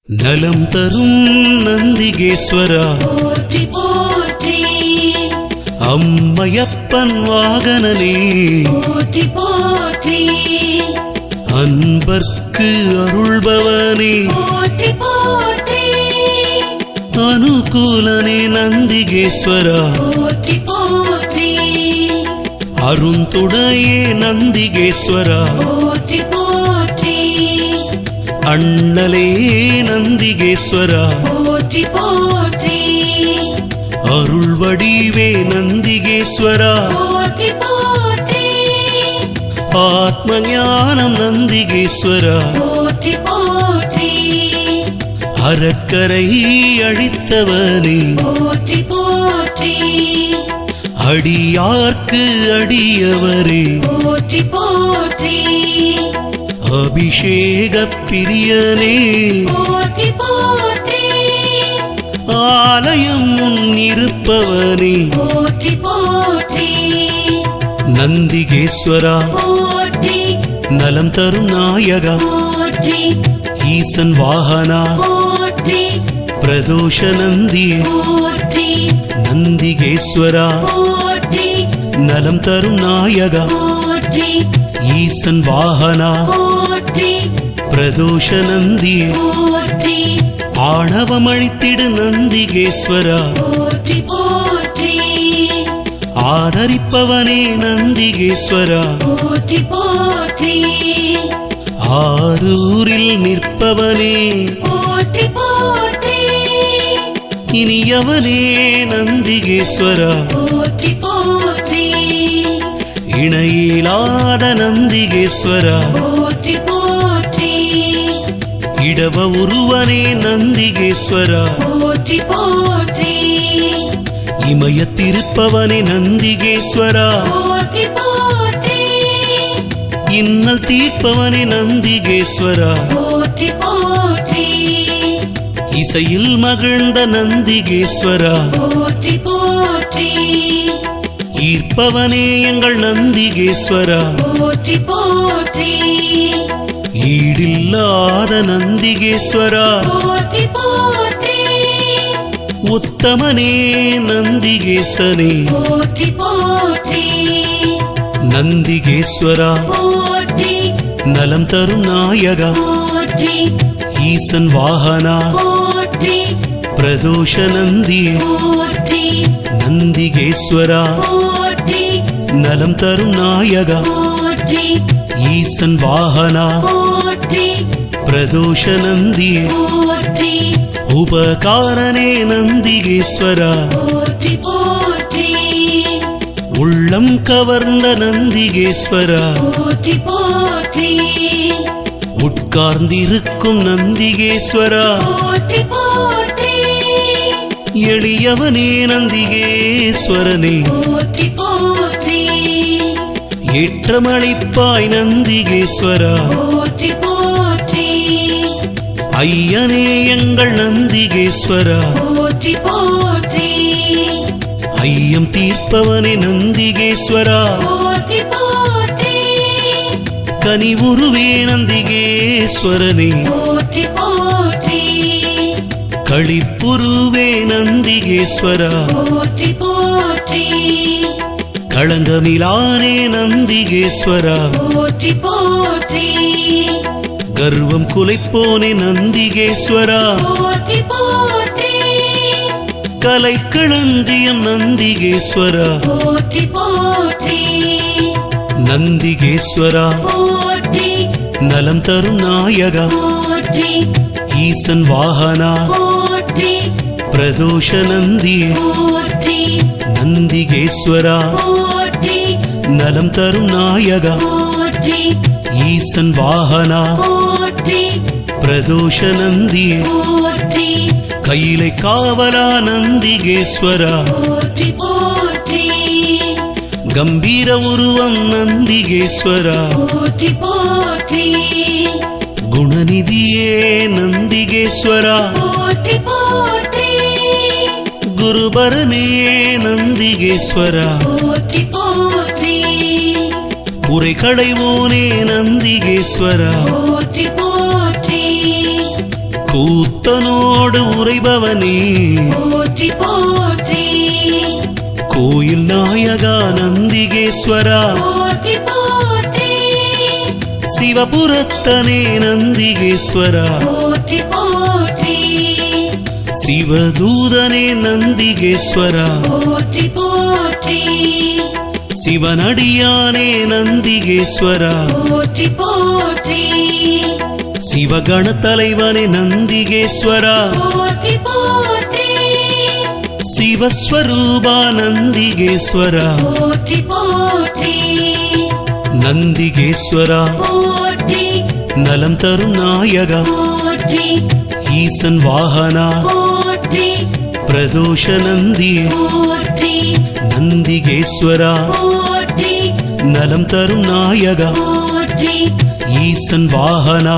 நலம் தரும் நந்திகேஸ்வரா போற்றி போற்றி, அம்மையப்பன் வாகனனே போற்றி போற்றி, அன்பர்க்கு அருள்பவனே போற்றி போற்றி, அனுகூலனே நந்திகேஸ்வரா போற்றி போற்றி, அருந்துடையே நந்திகேஸ்வரா போற்றி போற்றி, அண்ணலே நந்திகேஸ்வரா போற்றி போற்றி, அருள் வடிவே நந்திகேஸ்வரா போற்றி போற்றி, ஆத்ம ஞானம் நந்திகேஸ்வரா போற்றி போற்றி, அறக்கரை அழித்தவனே போற்றி போற்றி, அடியார்க்கு அடியவரே போற்றி போற்றி, அபிஷேக பிரியனே போற்றி போற்றி, ஆலயம் முன்னிருப்பவனே போற்றி போற்றி, நந்திகேஸ்வரா போற்றி நலம் தரும் நாயகா போற்றி, ஈசன் வாகனா போற்றி பிரதோஷ நந்தி போற்றி, நந்திகேஸ்வரா போற்றி நலம் தரும் நாயகா போற்றி, ஈசன் வாகனா போற்றி பிரதோஷ நந்தி போற்றி, ஆணவமழித்திடு நந்திகேஸ்வரா போற்றி போற்றி, ஆதரிப்பவனே நந்திகேஸ்வரா போற்றி போற்றி, ஆரூரில் நிற்பவனே போற்றி போற்றி, இனியவனே நந்திகேஸ்வரா போற்றி போற்றி, இணையிலாத நந்திகேஸ்வரா போற்றி போற்றி, இடவ உருவனே நந்திகேஸ்வரா போற்றி போற்றி, இமயத்திருப்பவனே நந்திகேஸ்வரா போற்றி போற்றி, இன்னல் தீர்ப்பவனே நந்திகேஸ்வரா போற்றி போற்றி, இசையில் மகிழ்ந்த நந்திகேஸ்வரா போற்றி போற்றி, ஈர்ப்பவனே எங்கள் நந்திகேஸ்வரா போற்றி போற்றி, ஈடில்லாத நந்திகேஸ்வரா போற்றி போற்றி, உத்தமனே நந்திகேசனே போற்றி போற்றி, நந்திகேஸ்வரா போற்றி நலம் தரும் நாயகா போற்றி, ஈசன் வாகனா போற்றி பிரதோஷ நந்தி போற்றி, நந்திகேஸ்வரா போற்றி நலம் தரும் நாயகா போற்றி, ஈசன் வாகனா போற்றி பிரதோஷ நந்தி போற்றி, உபகாரனே நந்திகேஸ்வரா போற்றி போற்றி, உள்ளம் கவர்ந்த நந்திகேஸ்வரா போற்றி போற்றி, உட்கார்ந்திருக்கும் நந்திகேஸ்வரா போற்றி போற்றி, எளியவனே நந்திகேஸ்வரனே போற்றி போற்றி, ஏற்றமளிப்பாய் நந்திகேஸ்வரா போற்றி போற்றி, ஐயனே எங்கள் நந்திகேஸ்வரா போற்றி போற்றி, ஐயம் தீர்ப்பவனே நந்திகேஸ்வரா போற்றி போற்றி, கனிவுருவே நந்திகேஸ்வரனே போற்றி போற்றி, களிப்புருவே நந்திகேஸ்வரா போற்றி போற்றி, களங்கமிலானே நந்திகேஸ்வரா போற்றி போற்றி, கர்வம் குலைப்போனே நந்திகேஸ்வரா போற்றி போற்றி, கலைக்களஞ்சியம் நந்திகேஸ்வரா போற்றி போற்றி, நந்திகேஸ்வரா போற்றி நலம் தரும் நாயகா போற்றி, ஈசன் வாகனா போற்றி பிரதோஷ நந்தி போற்றி, நந்திகேஸ்வரா போற்றி நலம் தரும் நாயகா போற்றி, ஈசன் வாகனா போற்றி பிரதோஷ நந்தி போற்றி, கையிலை காவலா நந்திகேஸ்வரா போற்றி போற்றி, கம்பீர உருவம் நந்திகேஸ்வரா போற்றி போற்றி, குணநிதியே நந்திகேஸ்வரா போற்றி போற்றி, குருபரனே நந்திகேஸ்வரா போற்றி போற்றி, குறைகளைவோனே நந்திகேஸ்வரா போற்றி போற்றி, கூத்தனோடு உறைபவனே போற்றி போற்றி கோயில் நாயகா நந்திகேஸ்வரா போற்றி போற்றி சிவபுரத்தனே நந்திகேஸ்வரா போற்றி போற்றி சிவதூதனே நந்திகேஸ்வரா போற்றி போற்றி சிவனடியானே நந்திகேஸ்வரா போற்றி போற்றி சிவகண தலைவனே நந்திகேஸ்வரா போற்றி போற்றி சிவஸ்வரூபா நந்திகேஸ்வரா போற்றி போற்றி நந்திகேஸ்வரா போற்றி நலம் தரும் நாயகா போற்றி ஈசன் வாகனா போற்றி பிரதோஷ நந்தி போற்றி நந்திகேஸ்வரா போற்றி நலம் தரும் நாயகா போற்றி ஈசன் வாகனா